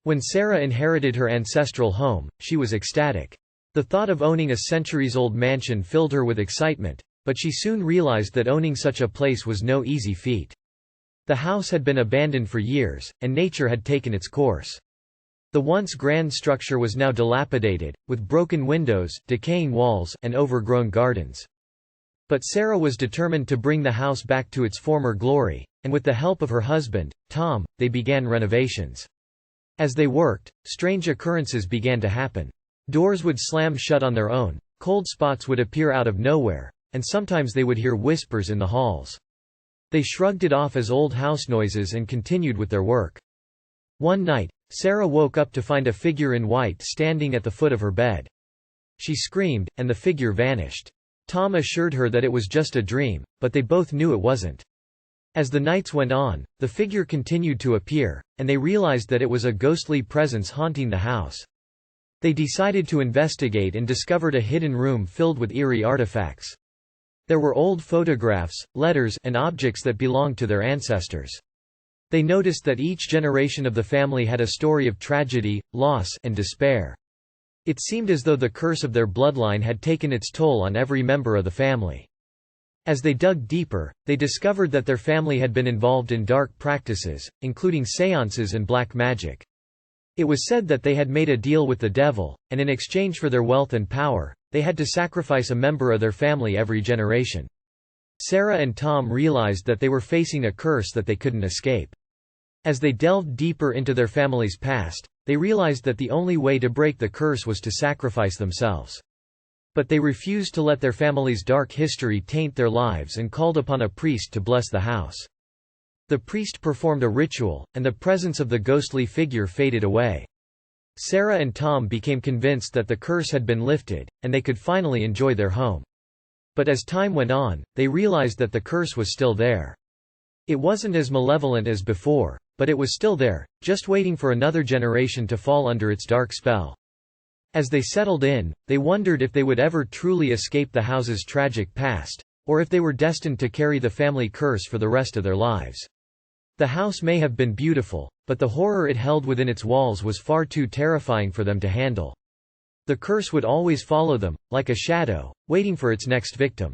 When Sarah inherited her ancestral home, she was ecstatic. The thought of owning a centuries-old mansion filled her with excitement, but she soon realized that owning such a place was no easy feat. The house had been abandoned for years, and nature had taken its course. The once grand structure was now dilapidated, with broken windows, decaying walls, and overgrown gardens. But Sarah was determined to bring the house back to its former glory, and with the help of her husband, Tom, they began renovations. As they worked, strange occurrences began to happen. Doors would slam shut on their own, cold spots would appear out of nowhere, and sometimes they would hear whispers in the halls. They shrugged it off as old house noises and continued with their work. One night, Sarah woke up to find a figure in white standing at the foot of her bed. She screamed, and the figure vanished. Tom assured her that it was just a dream, but they both knew it wasn't. As the nights went on, the figure continued to appear, and they realized that it was a ghostly presence haunting the house. They decided to investigate and discovered a hidden room filled with eerie artifacts. There were old photographs, letters, and objects that belonged to their ancestors. They noticed that each generation of the family had a story of tragedy, loss, and despair. It seemed as though the curse of their bloodline had taken its toll on every member of the family. As they dug deeper, they discovered that their family had been involved in dark practices, including seances and black magic. It was said that they had made a deal with the devil, and in exchange for their wealth and power, they had to sacrifice a member of their family every generation. Sarah and Tom realized that they were facing a curse that they couldn't escape. As they delved deeper into their family's past, they realized that the only way to break the curse was to sacrifice themselves. But they refused to let their family's dark history taint their lives and called upon a priest to bless the house. The priest performed a ritual, and the presence of the ghostly figure faded away. Sarah and Tom became convinced that the curse had been lifted, and they could finally enjoy their home. But as time went on, they realized that the curse was still there. It wasn't as malevolent as before, but it was still there, just waiting for another generation to fall under its dark spell. As they settled in, they wondered if they would ever truly escape the house's tragic past, or if they were destined to carry the family curse for the rest of their lives. The house may have been beautiful, but the horror it held within its walls was far too terrifying for them to handle. The curse would always follow them, like a shadow, waiting for its next victim.